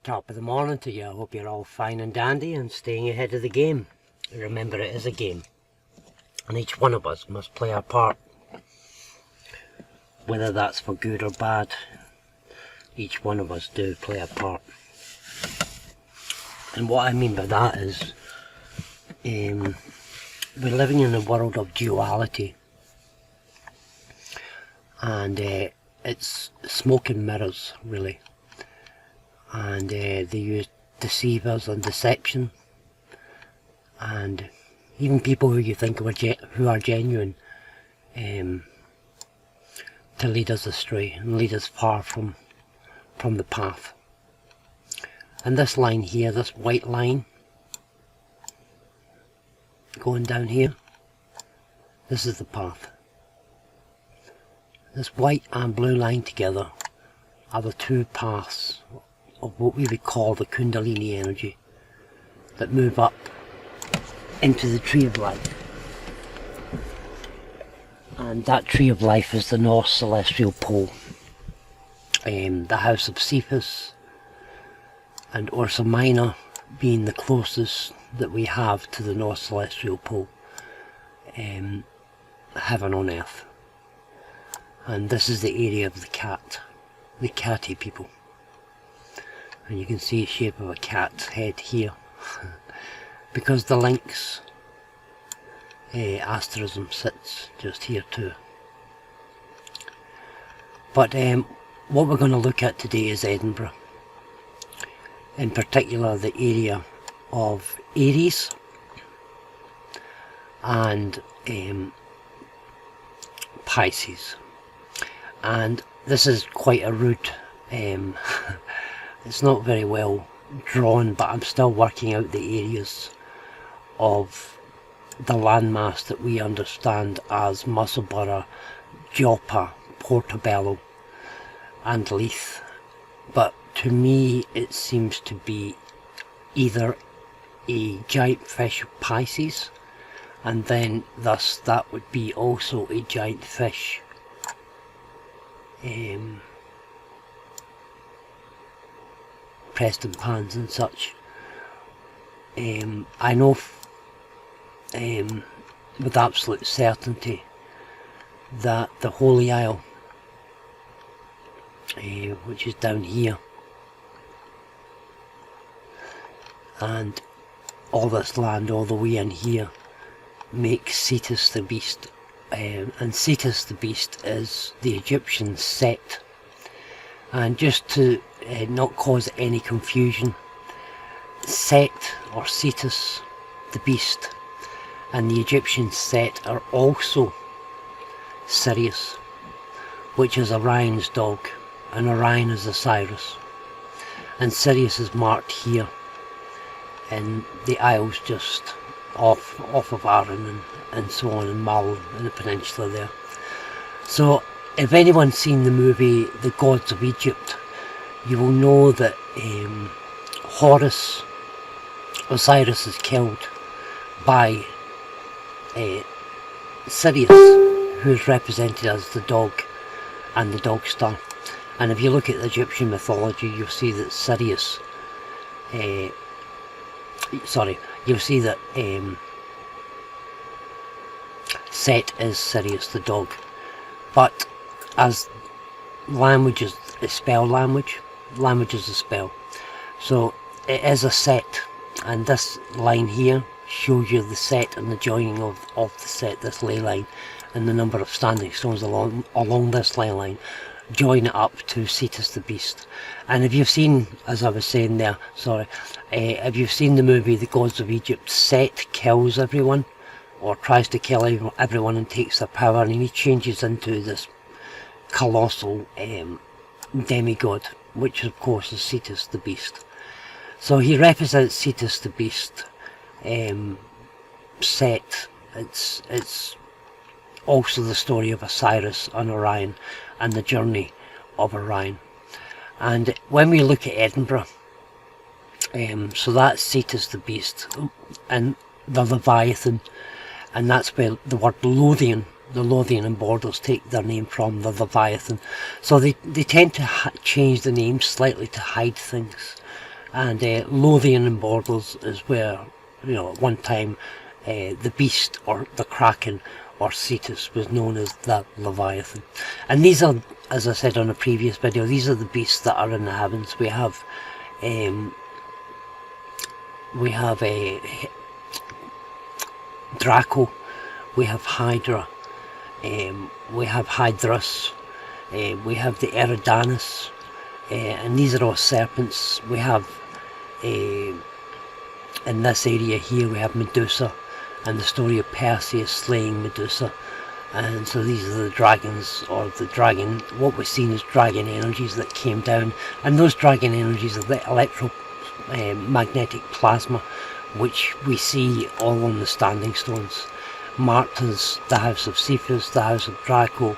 Top of the morning to you. I hope you're all fine and dandy and staying ahead of the game. Remember, it is a game, and each one of us must play our part. Whether that's for good or bad, each one of us do play a part. And what I mean by that is, we're living in a world of duality, and it's smoke and mirrors, really. And they use deceivers and deception, and even people who you think who are genuine, to lead us astray and lead us far from the path. And this line here, this white line going down here, this is the path. This white and blue line together are the two paths of what we would call the Kundalini energy that move up into the tree of life. And that tree of life is the North Celestial Pole, the house of Cephas, and Ursa Minor being the closest that we have to the North Celestial Pole, heaven on earth. And this is the area of the cat, the catty people. And you can see the shape of a cat's head here, because the lynx asterism sits just here too. But what we're going to look at today is Edinburgh, in particular the area of Aries and Pisces. And this is quite a route. It's not very well drawn, but I'm still working out the areas of the landmass that we understand as Musselburgh, Joppa, Portobello and Leith. But to me it seems to be either a giant fish of Pisces, and then thus that would be also a giant fish Preston pans and such. I know with absolute certainty that the Holy Isle, which is down here, and all this land all the way in here, makes Cetus the beast. And Cetus the beast is the Egyptian Set. And just to not cause any confusion, Set or Cetus the beast and the Egyptian Set are also Sirius, which is Orion's dog, and Orion is Osiris, and Sirius is marked here in the Isles just off of Arran and so on, and Mull in the peninsula there. So if anyone's seen the movie The Gods of Egypt, you will know that Horus, Osiris, is killed by Sirius, who is represented as the dog and the dog star. And if you look at the Egyptian mythology, you'll see that Sirius, you'll see that Set is Sirius the dog. But as language is a spell language, language is a spell. So it is a set, and this line here shows you the set and the joining of the set, this ley line, and the number of standing stones along this ley line join it up to Cetus the beast. And if you've seen, as I was saying there, if you've seen the movie The Gods of Egypt, Set kills everyone, or tries to kill everyone and takes their power, and he changes into this colossal demigod, which of course is Cetus the beast. So he represents Cetus the beast. Set, it's also the story of Osiris and Orion and the journey of Orion. And when we look at Edinburgh, so that's Cetus the beast and the Leviathan, and that's where the word Lothian, the Lothian borders take their name from, the Leviathan. So they tend to change the name slightly to hide things. And Lothian and Borders is where, you know, at one time the beast, or the Kraken, or Cetus, was known as the Leviathan. And these are, as I said on a previous video, these are the beasts that are in the heavens. We have Draco, we have Hydra, we have Hydrus, we have the Eridanus, and these are all serpents. We have in this area here we have Medusa, and the story of Perseus slaying Medusa. And so these are the dragons, or the dragon, what we're seeing is dragon energies that came down, and those dragon energies are the electromagnetic plasma, which we see all on the standing stones, marked as the house of Cephas, the house of Draco,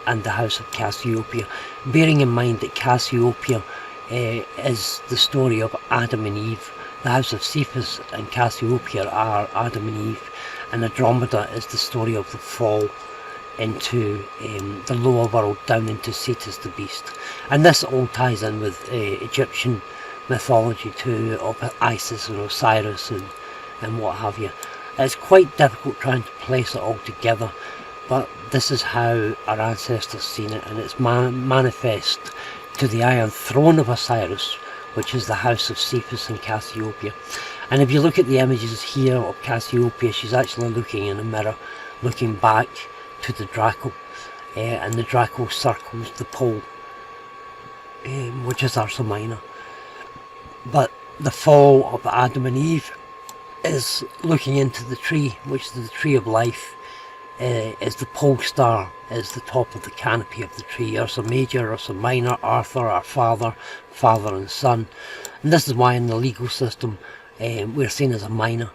and the house of Cassiopeia, bearing in mind that Cassiopeia is the story of Adam and Eve. The house of Cephas and Cassiopeia are Adam and Eve, and Andromeda is the story of the fall into the lower world, down into Cetus the beast. And this all ties in with Egyptian mythology too, of Isis and Osiris and what have you. It's quite difficult trying to place it all together, but this is how our ancestors seen it, and it's manifest to the Iron Throne of Osiris, which is the house of Cephas and Cassiopeia. And if you look at the images here of Cassiopeia, she's actually looking in a mirror, looking back to the Draco, and the Draco circles the pole, which is Ursa Minor. But the fall of Adam and Eve is looking into the tree, which is the tree of life, is the pole star, is the top of the canopy of the tree. Ursa Major, Ursa Minor, Arthur, our father, father and son. And this is why in the legal system we're seen as a minor,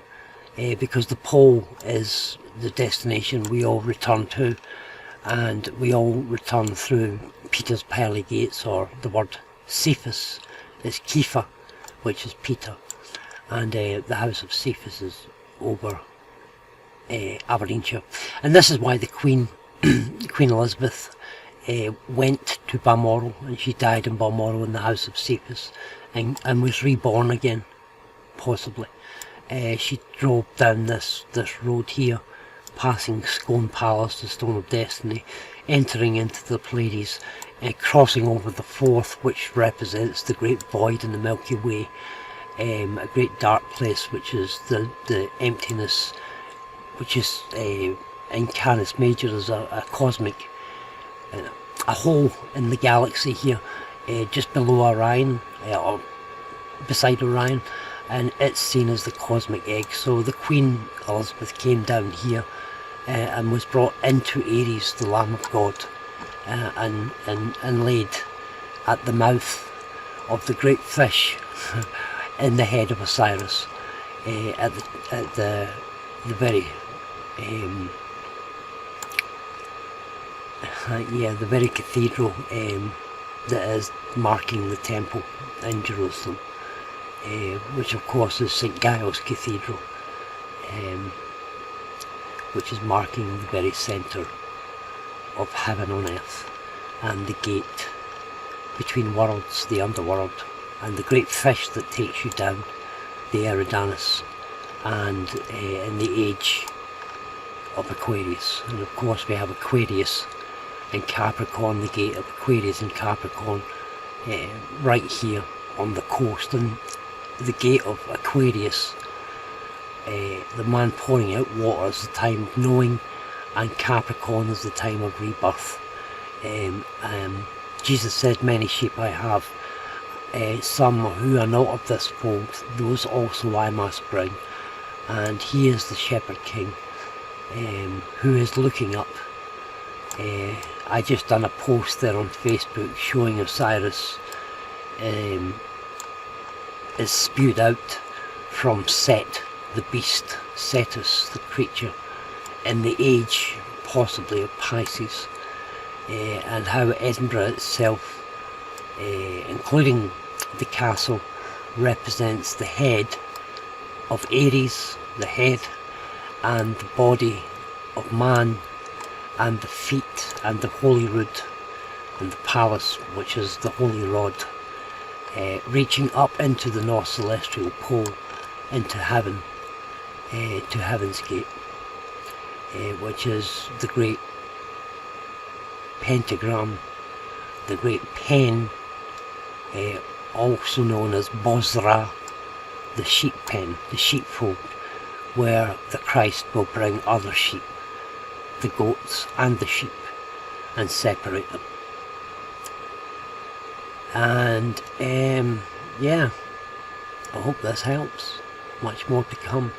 because the pole is the destination we all return to, and we all return through Peter's pearly gates, or the word Cephas is Kepha, which is Peter, and the house of Cephas is over Aberdeenshire. And this is why the Queen, Queen Elizabeth, went to Balmoral, and she died in Balmoral in the house of Cephas, and was reborn again, possibly. She drove down this road here, passing Scone Palace, the Stone of Destiny, entering into the Pleiades, crossing over the Fourth, which represents the great void in the Milky Way, a great dark place, which is the emptiness, which is in Canis Major is a cosmic, a hole in the galaxy here, just below Orion, or beside Orion, and it's seen as the cosmic egg. So the Queen Elizabeth came down here and was brought into Aries, the Lamb of God, and laid at the mouth of the great fish in the head of Osiris, at the very the very cathedral that is marking the temple in Jerusalem, which of course is St. Giles Cathedral, which is marking the very centre of heaven on earth, and the gate between worlds, the underworld, and the great fish that takes you down, the Eridanus, and in the age of Aquarius. And of course we have Aquarius and Capricorn, the gate of Aquarius and Capricorn, right here on the coast. And the gate of Aquarius, the man pouring out water, is the time of knowing, and Capricorn is the time of rebirth. Jesus said, many sheep I have, some who are not of this fold, those also I must bring. And he is the shepherd king, who is looking up. I just done a post there on Facebook showing Osiris is spewed out from Set, the beast, Cetus, the creature, in the age possibly of Pisces, and how Edinburgh itself, including the castle, represents the head of Aries, the head, and the body of man, and the feet, and the holy rood, and the palace, which is the holy rod, reaching up into the North Celestial Pole, into heaven, to Heaven's Gate, which is the great pentagram, the great pen, also known as Bozrah, the sheep pen, the sheepfold, where the Christ will bring other sheep, the goats and the sheep, and separate them. And yeah, I hope this helps. Much more to come.